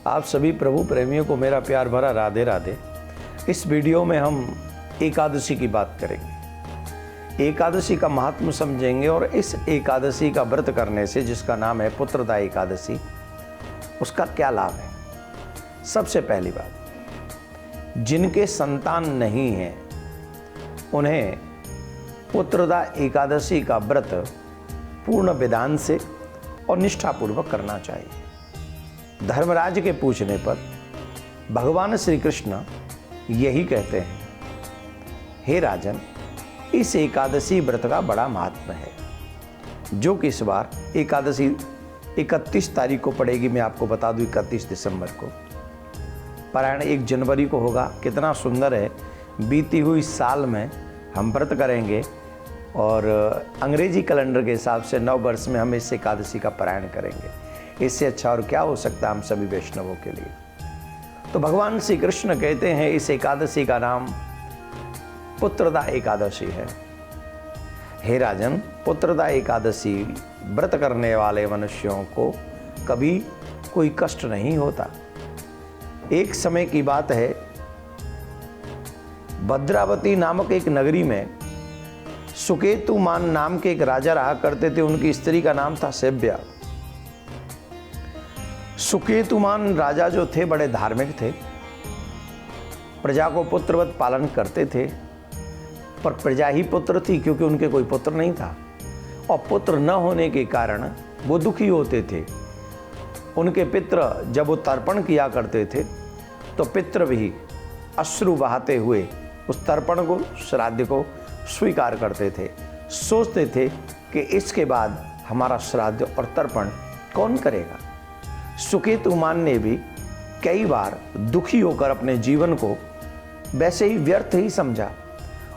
आप सभी प्रभु प्रेमियों को मेरा प्यार भरा राधे राधे। इस वीडियो में हम एकादशी की बात करेंगे, एकादशी का महात्म समझेंगे और इस एकादशी का व्रत करने से, जिसका नाम है पुत्रदा एकादशी, उसका क्या लाभ है। सबसे पहली बात, जिनके संतान नहीं है उन्हें पुत्रदा एकादशी का व्रत पूर्ण विधान से और निष्ठापूर्वक करना चाहिए। धर्मराज के पूछने पर भगवान श्री कृष्ण यही कहते हैं, हे राजन, इस एकादशी व्रत का बड़ा महात्म है, जो कि इस बार एकादशी 31 तारीख को पड़ेगी। मैं आपको बता दूं 31 दिसंबर को, पारायण 1 जनवरी को होगा। कितना सुंदर है, बीती हुई साल में हम व्रत करेंगे और अंग्रेजी कैलेंडर के हिसाब से नव वर्ष में हम इस एकादशी का पारायण करेंगे। इससे अच्छा और क्या हो सकता है हम सभी वैष्णवों के लिए। तो भगवान श्री कृष्ण कहते हैं इस एकादशी का नाम पुत्रदा एकादशी है। हे राजन, पुत्रदा एकादशी व्रत करने वाले मनुष्यों को कभी कोई कष्ट नहीं होता। एक समय की बात है, भद्रावती नामक एक नगरी में सुकेतुमान नाम के एक राजा रहा करते थे। उनकी स्त्री का नाम था सेव्या। सुकेतुमान राजा जो थे बड़े धार्मिक थे, प्रजा को पुत्रवत पालन करते थे, पर प्रजा ही पुत्र थी क्योंकि उनके कोई पुत्र नहीं था और पुत्र न होने के कारण वो दुखी होते थे। उनके पितृ जब वो तर्पण किया करते थे तो पितृ भी अश्रु बहाते हुए उस तर्पण को, श्राद्ध को स्वीकार करते थे। सोचते थे कि इसके बाद हमारा श्राद्ध और तर्पण कौन करेगा। सुकेतुमान ने भी कई बार दुखी होकर अपने जीवन को वैसे ही व्यर्थ ही समझा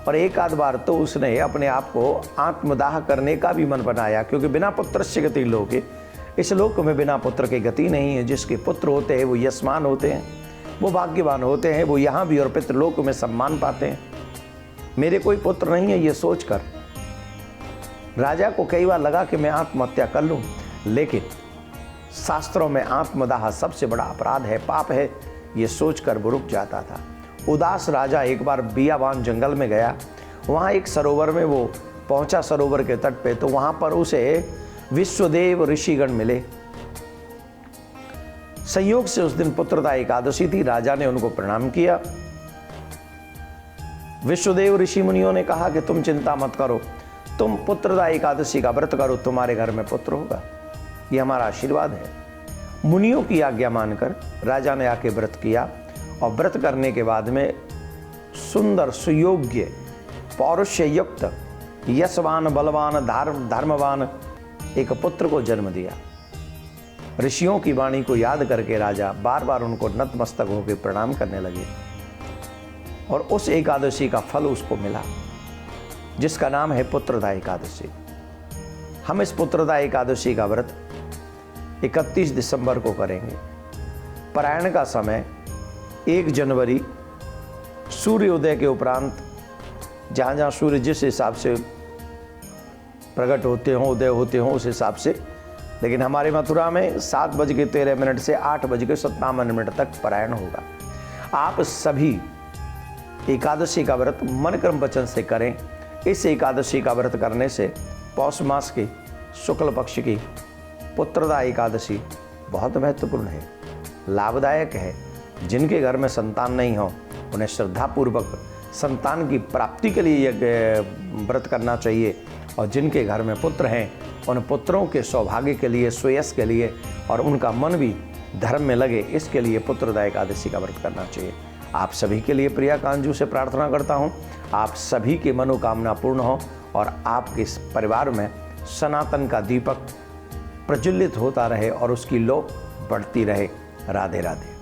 और एक आध बार तो उसने अपने आप को आत्मदाह करने का भी मन बनाया, क्योंकि बिना पुत्रस्य गति लोके, इस लोक में बिना पुत्र की गति नहीं है। जिसके पुत्र होते हैं वो यशमान होते हैं, वो भाग्यवान होते हैं, वो यहाँ भी और पितृलोक में सम्मान पाते हैं। मेरे कोई पुत्र नहीं है, ये सोचकर राजा को कई बार लगा कि मैं आत्महत्या कर लूँ, लेकिन शास्त्रों में आत्मदाह सबसे बड़ा अपराध है, पाप है, ये सोचकर वो रुक जाता था। उदास राजा एक बार बियाबान जंगल में गया। वहाँ एक सरोवर में वो पहुँचा, सरोवर के तट पे, तो वहाँ पर उसे विश्वदेव ऋषिगण मिले। संयोग से उस दिन पुत्रदा एकादशी थी। राजा ने उनको प्रणाम किया। विश्वदेव ऋषि मुनियों ने कहा कि तुम चिंता मत करो, तुम पुत्रदा एकादशी का व्रत करो, तुम्हारे घर में पुत्र होगा, ये हमारा आशीर्वाद है। मुनियों की आज्ञा मानकर राजा ने आके व्रत किया और व्रत करने के बाद में सुंदर, सुयोग्य, पौरुष्य युक्त, यशवान, बलवान, धर्मवान एक पुत्र को जन्म दिया। ऋषियों की वाणी को याद करके राजा बार बार उनको नतमस्तक होकर प्रणाम करने लगे और उस एकादशी का फल उसको मिला, जिसका नाम है पुत्रदा एकादशी। हम इस पुत्रदा एकादशी का व्रत 31 दिसंबर को करेंगे। पारायण का समय 1 जनवरी सूर्योदय के उपरांत, जहाँ जहाँ सूर्य जिस हिसाब से प्रकट होते हों, उदय होते हों, उस हिसाब से। लेकिन हमारे मथुरा में 7:13 से 8:57 तक पारायण होगा। आप सभी एकादशी का व्रत मन क्रम वचन से करें। इस एकादशी का व्रत करने से पौष मास की शुक्ल पक्ष की पुत्रदा एकादशी बहुत महत्वपूर्ण है, लाभदायक है। जिनके घर में संतान नहीं हो उन्हें श्रद्धापूर्वक संतान की प्राप्ति के लिए यह व्रत करना चाहिए, और जिनके घर में पुत्र हैं उन पुत्रों के सौभाग्य के लिए, श्रेयस के लिए और उनका मन भी धर्म में लगे, इसके लिए पुत्रदा एकादशी का व्रत करना चाहिए। आप सभी के लिए प्रिया कांजू से प्रार्थना करता हूँ, आप सभी की मनोकामना पूर्ण हो और आपके इस परिवार में सनातन का दीपक प्रज्वलित होता रहे और उसकी लौ बढ़ती रहे। राधे राधे।